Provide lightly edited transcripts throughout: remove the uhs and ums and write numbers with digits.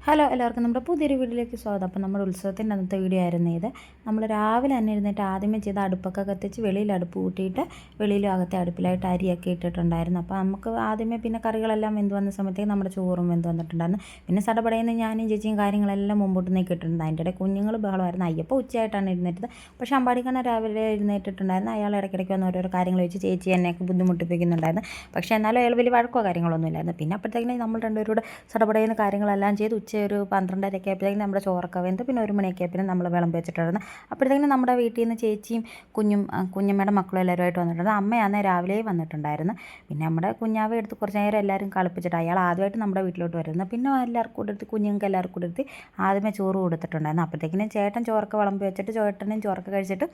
Hello എല്ലാവർക്കും നമ്മുടെ പുതിയൊരു വീഡിയോയിലേക്ക് സ്വാഗതം. അപ്പോൾ നമ്മുടെ ഉത്സവത്തിൻ്റെ അന്നത്തെ വീഡിയോ ആയിരുന്നു ഇത്. നമ്മൾ രാവിലെ തന്നെ ഇരുന്നിട്ട് ആദ്യമേ ചെയ്ത് അടുപ്പൊക്കെ കത്തിച്ച് വെളിയിൽ അടുപ്പ് കൂട്ടിയിട്ട് വെളിയിലും അകത്തെ അടുപ്പിലായിട്ട് അരിയൊക്കെ ഇട്ടിട്ടുണ്ടായിരുന്നു. അപ്പോൾ നമുക്ക് ആദ്യമേ പിന്നെ കറികളെല്ലാം വെന്ത് വന്ന സമയത്തേക്ക് നമ്മുടെ ചോറും വെന്ത് വന്നിട്ടുണ്ടായിരുന്നു. പിന്നെ സടപടയെന്ന് ഞാനും ചേച്ചിയും കാര്യങ്ങളെല്ലാം മുമ്പോട്ട് നീക്കിയിട്ടുണ്ട്. അതിൻ്റെ ഇടയിൽ കുഞ്ഞുങ്ങൾ ബഹളമായിരുന്നു. അയ്യപ്പോൾ ഉച്ചയായിട്ടാണ് എഴുന്നേറ്റത്. പക്ഷേ അമ്പാടിക്കണ്ണ രാവിലെ എഴുന്നേറ്റിട്ടുണ്ടായിരുന്നു. അയാൾ ഇടയ്ക്കിടയ്ക്ക് വന്ന് ഓരോരോ കാര്യങ്ങൾ വെച്ച് ചേച്ചി എന്നെയൊക്കെ ബുദ്ധിമുട്ടിപ്പിക്കുന്നുണ്ടായിരുന്നു. പക്ഷേ എന്നാലും അയാൾ വലിയ വഴക്കോ കാര്യങ്ങളൊന്നും ഇല്ലായിരുന്നു. പിന്നെ അപ്പോഴത്തേക്കിനും നമ്മൾ രണ്ടുപേരോട് സടപടയെന്ന് കാര്യങ്ങളെല്ലാം ചെയ്ത് ഒരു 12:30 ആയപ്പോഴത്തേക്കും നമ്മുടെ ചോറൊക്കെ വെന്ത് പിന്നെ 1 മണിയൊക്കെ ആയപ്പോൾ നമ്മൾ വിളമ്പി വെച്ചിട്ടുണ്ടായിരുന്നു. അപ്പോഴത്തേക്കും നമ്മുടെ വീട്ടിൽ നിന്ന് ചേച്ചിയും കുഞ്ഞമ്മയുടെ മക്കളും എല്ലാവരുമായിട്ട് വന്നിട്ടുണ്ട്. അമ്മയാണ് രാവിലെ വന്നിട്ടുണ്ടായിരുന്നു. പിന്നെ നമ്മുടെ കുഞ്ഞാവെ എടുത്ത് കുറച്ച് നേരം എല്ലാവരും കളിപ്പിച്ചിട്ട് അയാൾ ആദ്യമായിട്ട് നമ്മുടെ വീട്ടിലോട്ട് വരുന്നത്. പിന്നെ എല്ലാവർക്കും കൊടുത്ത് കുഞ്ഞുങ്ങൾക്ക് എല്ലാവർക്കും കൊടുത്ത് ആദ്യമേ ചോറ് കൊടുത്തിട്ടുണ്ടായിരുന്നു. അപ്പോഴത്തേക്കിനും ചേട്ടൻ ചോറൊക്കെ വിളമ്പി വെച്ചിട്ട് ചേട്ടനും ചോറൊക്കെ കഴിച്ചിട്ട്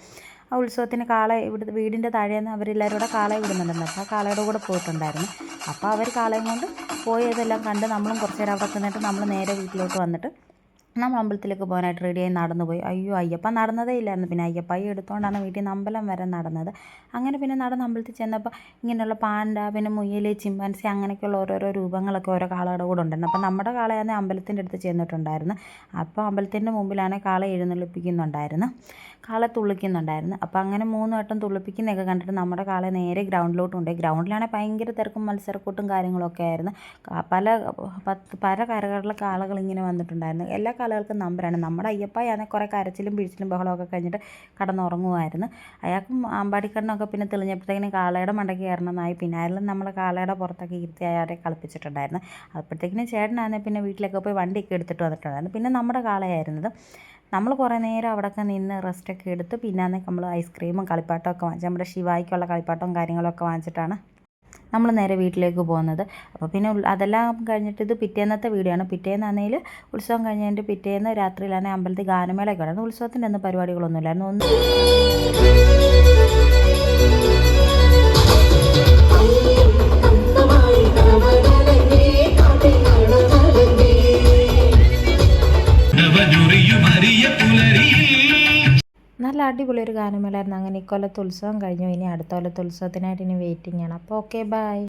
ആ ഉത്സവത്തിന് കാളെ ഇവിടെ വീടിൻ്റെ താഴേന്ന് അവരെല്ലാവരും കൂടെ കാളയെ വിടുന്നുണ്ടായിരുന്നു. അപ്പോൾ ആ കാളയുടെ കൂടെ പോയിട്ടുണ്ടായിരുന്നു. അപ്പോൾ അവർ കാളയും കൊണ്ട് പോയതെല്ലാം കണ്ട് നമ്മളും കുറച്ച് നേരം അവിടെ നിന്നിട്ട് നമ്മൾ നേരെ വീട്ടിലോട്ട് വന്നിട്ട് നമ്മൾ അമ്പലത്തിലേക്ക് പോകാനായിട്ട് റെഡിയായി നടന്നു പോയി. അയ്യപ്പ നടന്നതേ ഇല്ലായിരുന്നു. പിന്നെ അയ്യപ്പായി എടുത്തുകൊണ്ടാണ് വീട്ടിൽ നിന്ന് അമ്പലം വരെ നടന്നത്. അങ്ങനെ പിന്നെ നടന്ന് അമ്പലത്തിൽ ചെന്നപ്പോൾ ഇങ്ങനെയുള്ള പാണ്ട, പിന്നെ മുയൽ, ചിമ്പാൻസി അങ്ങനെയൊക്കെയുള്ള ഓരോരോ രൂപങ്ങളൊക്കെ ഓരോ കാളയുടെ കൂടെ ഉണ്ടായിരുന്നു. അപ്പോൾ നമ്മുടെ കാളയാണ് അമ്പലത്തിൻ്റെ അടുത്ത് ചെന്നിട്ടുണ്ടായിരുന്നു. അപ്പോൾ അമ്പലത്തിൻ്റെ മുമ്പിലാണ് കാള എഴുന്നള്ളിപ്പിക്കുന്നുണ്ടായിരുന്നു, കാള തുള്ളിക്കുന്നുണ്ടായിരുന്നു. അപ്പോൾ അങ്ങനെ 3 വട്ടം തുള്ളിപ്പിക്കുന്നതൊക്കെ കണ്ടിട്ട് നമ്മുടെ കാളെ നേരെ ഗ്രൗണ്ടിലോട്ട് കൊണ്ടുപോയി. ഗ്രൗണ്ടിലാണെങ്കിൽ ഭയങ്കര തിരക്കും മത്സരക്കൂട്ടും കാര്യങ്ങളൊക്കെ ആയിരുന്നു. പല കരകളിലെ കാളകൾ ഇങ്ങനെ വന്നിട്ടുണ്ടായിരുന്നു. എല്ലാ കാളകൾക്കും നമ്പറാണ്. നമ്മുടെ അയ്യപ്പായാണെങ്കിൽ കുറേ കരച്ചിലും പിഴിച്ചിലും ബഹളമൊക്കെ കഴിഞ്ഞിട്ട് കടന്നുറങ്ങുമായിരുന്നു. അയാൾക്കും അമ്പാടിക്കണ്ണൊക്കെ പിന്നെ തെളിഞ്ഞപ്പോഴത്തേക്കിനും കാളയുടെ മണ്ടയ്ക്ക് കയറണമെന്നായി. പിന്നെ അയാളും നമ്മളെ കാളയുടെ പുറത്തൊക്കെ ഇരുത്തി അയാളെ കളിപ്പിച്ചിട്ടുണ്ടായിരുന്നു. അപ്പോഴത്തേക്കിനും ചേട്ടനാണെങ്കിൽ പിന്നെ വീട്ടിലൊക്കെ പോയി വണ്ടിയൊക്കെ എടുത്തിട്ട് വന്നിട്ടുണ്ടായിരുന്നു. പിന്നെ നമ്മുടെ കാളയായിരുന്നത്. നമ്മൾ കുറേ നേരം അവിടെയൊക്കെ നിന്ന് റെസ്റ്റൊക്കെ എടുത്ത് പിന്നെ നമ്മൾ ഐസ്ക്രീമും കളിപ്പാട്ടമൊക്കെ വാങ്ങിച്ച് നമ്മുടെ ശിവായിക്കുള്ള കളിപ്പാട്ടവും കാര്യങ്ങളൊക്കെ വാങ്ങിച്ചിട്ടാണ് നമ്മൾ നേരെ വീട്ടിലേക്ക് പോകുന്നത്. അപ്പോൾ പിന്നെ അതെല്ലാം കഴിഞ്ഞിട്ട് ഇത് പിറ്റേന്നത്തെ വീഡിയോ ആണ്. പിറ്റേന്നാണെങ്കിൽ ഉത്സവം കഴിഞ്ഞതിൻ്റെ പിറ്റേന്ന് രാത്രിയിലാണ് അമ്പലത്തിൽ ഗാനമേളയൊക്കെ ഉണ്ടായിരുന്നു. ഉത്സവത്തിൻ്റെ ഒന്നും പരിപാടികളൊന്നുമില്ലായിരുന്നു. നല്ല അടിപൊളി ഒരു ഗാനമേളായിരുന്നു. അങ്ങനെ ഇക്കൊല്ലത്തെ ഉത്സവം കഴിഞ്ഞു. ഇനി അടുത്ത കൊല്ലത്തെ ഉത്സവത്തിനായിട്ട് ഇനി വെയിറ്റിംഗ് ആണ്. അപ്പോൾ ഓക്കെ, ബൈ.